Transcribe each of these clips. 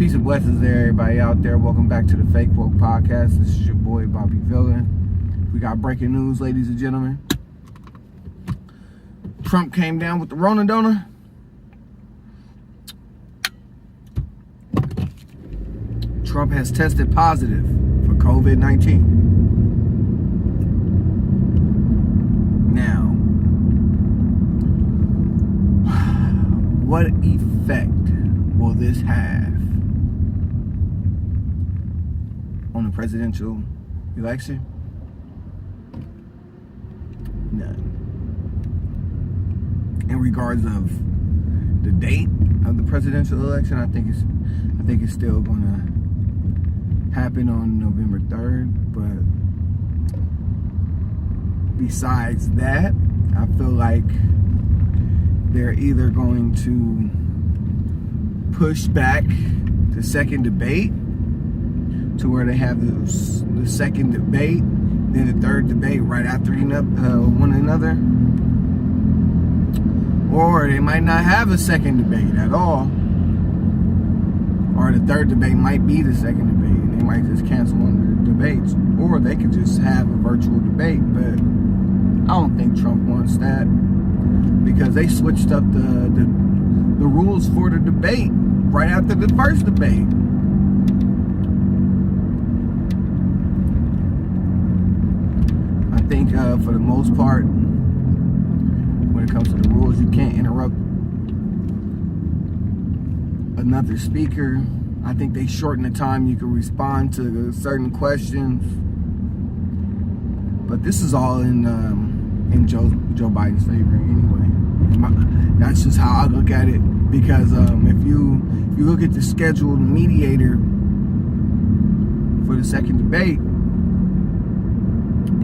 Peace and blessings there, everybody out there. Welcome back to the Fake Woke Podcast. This is your boy, Bobby Villain. We got breaking news, ladies and gentlemen. Trump came down with the Rona donor. Trump has tested positive for COVID-19. Now, what effect will this have on the presidential election? None. In regards of the date of the presidential election, I think it's still gonna happen on November 3rd. But besides that, I feel like they're either going to push back the second debate to where they have the second debate, then the third debate right after one another, or they might not have a second debate at all, or the third debate might be the second debate and they might just cancel one of the debates, or they could just have a virtual debate. But I don't think Trump wants that, because they switched up the rules for the debate right after the first debate. I think for the most part, when it comes to the rules, you can't interrupt another speaker. I think they shortened the time you can respond to certain questions. But this is all in Joe Biden's favor anyway. That's just how I look at it. Because if you look at the scheduled mediator for the second debate,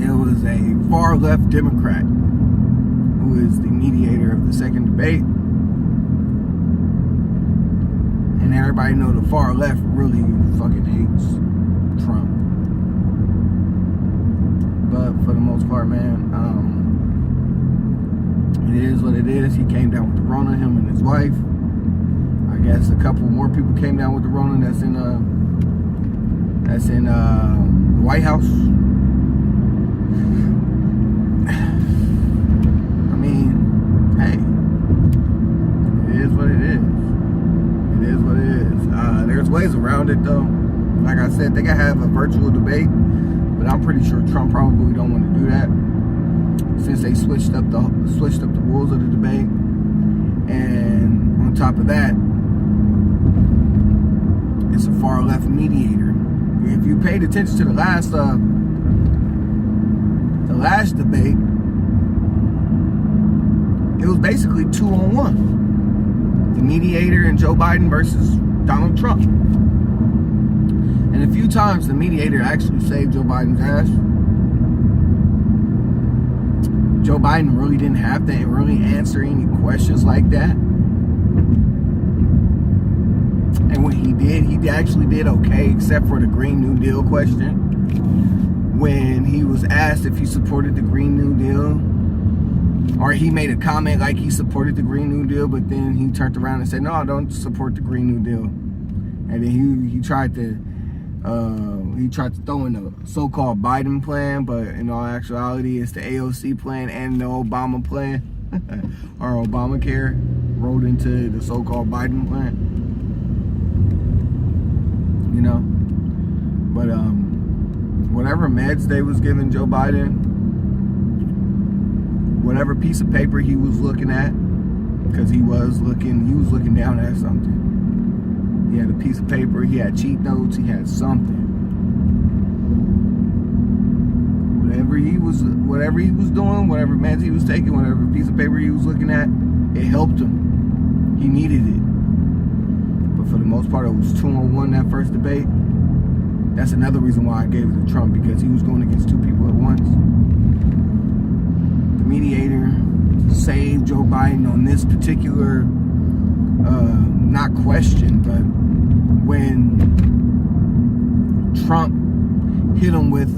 it was a far left Democrat who is the mediator of the second debate. And everybody know the far left really fucking hates Trump. But for the most part, man, it is what it is. He came down with the Rona, him and his wife. I guess a couple more people came down with the Rona that's in the White House. I mean, hey, it is what it is. It is what it is. There's ways around it though. Like I said, they gotta have a virtual debate, but I'm pretty sure Trump probably don't want to do that, since they switched up the rules of the debate. And on top of that, it's a far left mediator. If you paid attention to the last debate, it was basically 2-on-1. The mediator and Joe Biden versus Donald Trump. And a few times the mediator actually saved Joe Biden's ass. Joe Biden really didn't have to really answer any questions like that. And when he did, he actually did okay, except for the Green New Deal question. When he was asked if he supported the Green New Deal, or he made a comment like he supported the Green New Deal, but then he turned around and said, no, I don't support the Green New Deal. And then he tried to throw in the so-called Biden plan, but in all actuality, it's the AOC plan and the Obama plan, or Obamacare, rolled into the so-called Biden plan. You know, but whatever meds they was giving Joe Biden, whatever piece of paper he was looking at, because he was looking down at something. He had a piece of paper, he had cheat notes, he had something. Whatever he was doing, whatever meds he was taking, whatever piece of paper he was looking at, it helped him. He needed it. But for the most part, it was 2-on-1 that first debate. That's another reason why I gave it to Trump, because he was going against two people at once. The mediator saved Joe Biden on this particular, not question, but when Trump hit him with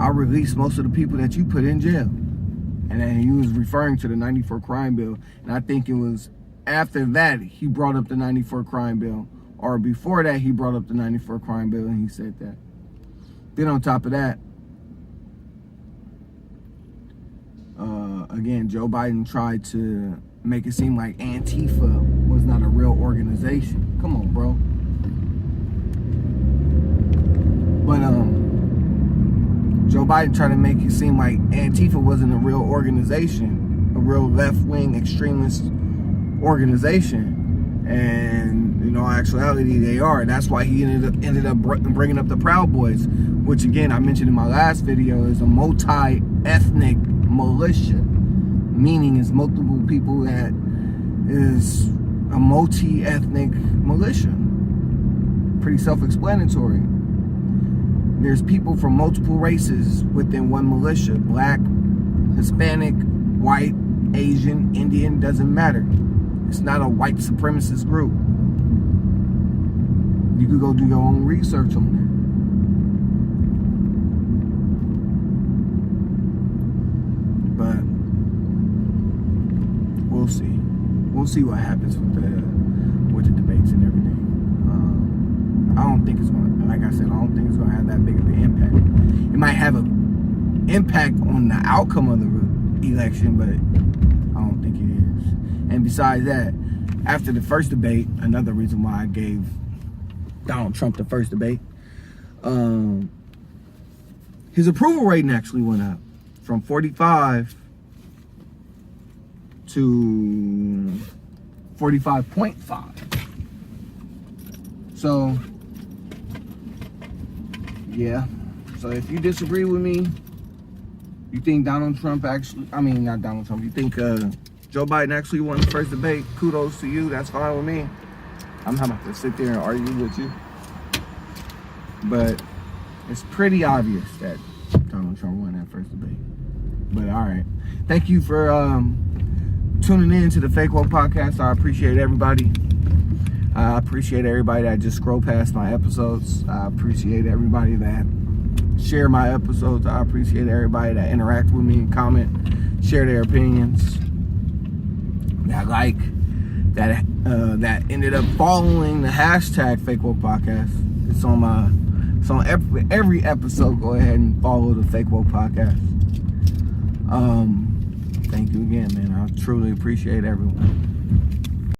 I'll release most of the people that you put in jail. And then he was referring to the 94 crime bill. And I think it was after that he brought up the 94 crime bill. Or before that he brought up the 94 crime bill and he said that. Then on top of that, again, Joe Biden tried to make it seem like Antifa was not a real organization. Come on, bro. But Joe Biden tried to make it seem like Antifa wasn't a real organization, a real left-wing extremist organization. And, you know, in actuality, they are. That's why he ended up bringing up the Proud Boys, which, again, I mentioned in my last video, is a multi-ethnic militia. Meaning it's multiple people that is a multi-ethnic militia. Pretty self-explanatory. There's people from multiple races within one militia. Black, Hispanic, white, Asian, Indian, doesn't matter. It's not a white supremacist group. You could go do your own research on that. But we'll see. We'll see what happens with the debates and everything. I don't think it's gonna, like I said, I don't think it's gonna have that big of an impact. It might have an impact on the outcome of the election, but I don't think it is. And besides that, after the first debate, another reason why I gave Donald Trump the first debate, his approval rating actually went up from 45 to 45.5. So, yeah. So if you disagree with me, you think Donald Trump actually, I mean, not Donald Trump, you think Joe Biden actually won the first debate, kudos to you, that's fine with me. I'm not about to sit there and argue with you. But it's pretty obvious that Donald Trump won that first debate. But all right. Thank you for tuning in to the Fake Woke Podcast. I appreciate everybody. I appreciate everybody that just scroll past my episodes. I appreciate everybody that share my episodes. I appreciate everybody that interact with me and comment, share their opinions. That like, that ended up following the hashtag Fake Woke Podcast. It's on every episode. Go ahead and follow the Fake Woke Podcast. Thank you again, man. I truly appreciate everyone.